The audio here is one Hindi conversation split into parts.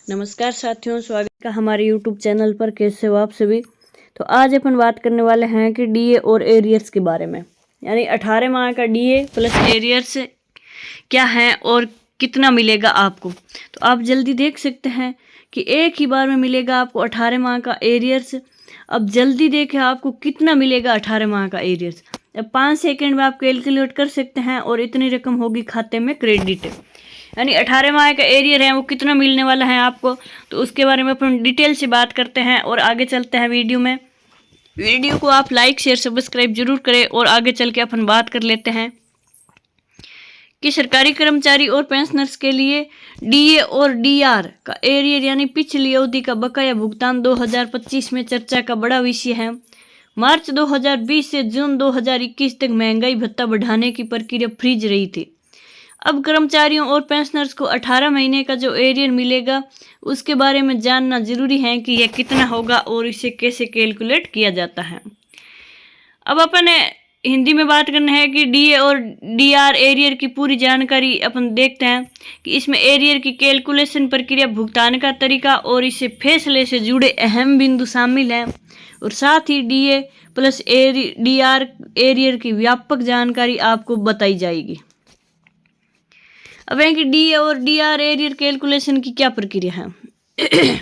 नमस्कार साथियों, स्वागत है हमारे YouTube चैनल पर। कैसे हो आप सभी। तो आज अपन बात करने वाले हैं कि डीए और एरियर्स के बारे में, यानी 18 माह का डीए प्लस एरियर्स क्या है और कितना मिलेगा आपको। तो आप जल्दी देख सकते हैं कि एक ही बार में मिलेगा आपको 18 माह का एरियर्स। अब जल्दी देखें आपको कितना मिलेगा 18 माह का एरियर्स। अब 5 सेकेंड में आप कैलकुलेट कर सकते हैं और इतनी रकम होगी खाते में क्रेडिट। यानी 18 माह का एरियर है वो कितना मिलने वाला है आपको, तो उसके बारे में अपन डिटेल से बात करते हैं और आगे चलते हैं वीडियो में। वीडियो को आप लाइक शेयर सब्सक्राइब जरूर करें और आगे चल के अपन बात कर लेते हैं कि सरकारी कर्मचारी और पेंशनर्स के लिए डीए और डीआर का एरियर यानी पिछली अवधि का बकाया भुगतान 2025 में चर्चा का बड़ा विषय है। मार्च 2020 से जून 2021 तक महंगाई भत्ता बढ़ाने की प्रक्रिया फ्रीज रही थी। अब कर्मचारियों और पेंशनर्स को 18 महीने का जो एरियर मिलेगा उसके बारे में जानना जरूरी है कि यह कितना होगा और इसे कैसे कैलकुलेट किया जाता है। अब अपन हिंदी में बात करना है कि डीए और डीआर एरियर की पूरी जानकारी अपन देखते हैं कि इसमें एरियर की कैलकुलेशन प्रक्रिया, भुगतान का तरीका और इससे फैसले से जुड़े अहम बिंदु शामिल हैं और साथ ही डीए प्लस डीआर एरियर की व्यापक जानकारी आपको बताई जाएगी। अब है कि डीए और डीआर एरियर कैलकुलेशन की क्या प्रक्रिया है।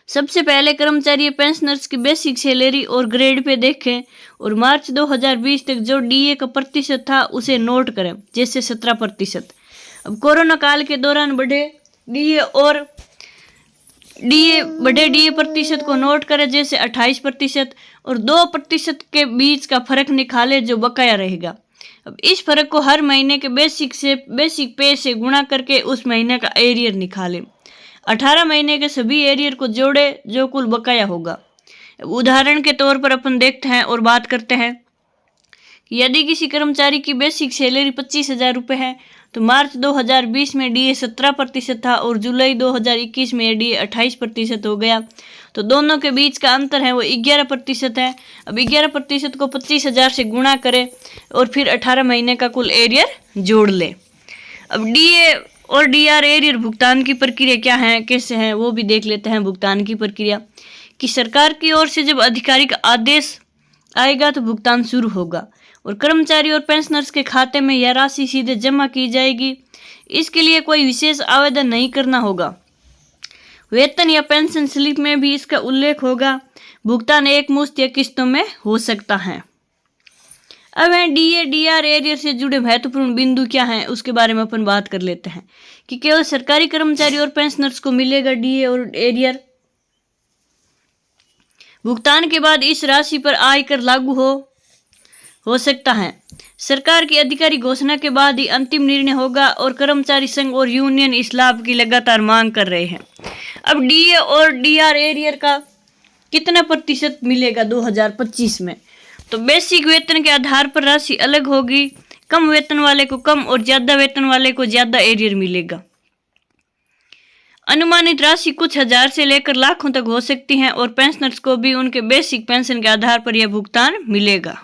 सबसे पहले कर्मचारी पेंशनर्स की बेसिक सैलरी और ग्रेड पे देखें और मार्च 2020 तक जो डीए का प्रतिशत था उसे नोट करें, जैसे 17%। अब कोरोना काल के दौरान बढ़े डीए प्रतिशत को नोट करें, जैसे 28% और 2% के बीच का फर्क निकाले जो बकाया रहेगा। अब इस फर्क को हर महीने के बेसिक पे से गुणा करके उस महीने का एरियर निकालें। 18 महीने के सभी एरियर को जोड़े जो कुल बकाया होगा। उदाहरण के तौर पर अपन देखते हैं और बात करते हैं कि यदि किसी कर्मचारी की बेसिक सैलरी 25,000 रुपये है तो मार्च 2020 में डीए 17% था और जुलाई 2021 में डीए 28% हो गया। तो दोनों के बीच का अंतर है वो 11% है। अब 11% को 25,000 से गुणा करें और फिर 18 महीने का कुल एरियर जोड़ ले। अब डीए और डीआर एरियर भुगतान की प्रक्रिया क्या है, कैसे है, वो भी देख लेते हैं। भुगतान की प्रक्रिया कि सरकार की ओर से जब आधिकारिक आदेश आएगा तो भुगतान शुरू होगा और कर्मचारी और पेंशनर्स के खाते में यह राशि सीधे जमा की जाएगी। इसके लिए कोई विशेष आवेदन नहीं करना होगा। वेतन या पेंशन स्लिप में भी इसका उल्लेख होगा। भुगतान एक मुश्त या किस्तों में हो सकता है। अब है डीए डीआर एरियर से जुड़े महत्वपूर्ण बिंदु क्या हैं उसके बारे में अपन बात कर लेते हैं कि केवल सरकारी कर्मचारी और पेंशनर्स को मिलेगा डीए और एरियर। भुगतान के बाद इस राशि पर आयकर लागू हो सकता है। सरकार की आधिकारिक घोषणा के बाद ही अंतिम निर्णय होगा और कर्मचारी संघ और यूनियन इस लाभ की लगातार मांग कर रहे हैं। अब डीए और डीआर एरियर का कितना प्रतिशत मिलेगा 2025 में, तो बेसिक वेतन के आधार पर राशि अलग होगी। कम वेतन वाले को कम और ज्यादा वेतन वाले को ज्यादा एरियर मिलेगा। अनुमानित राशि कुछ हजार से लेकर लाखों तक हो सकती है और पेंशनर्स को भी उनके बेसिक पेंशन के आधार पर यह भुगतान मिलेगा।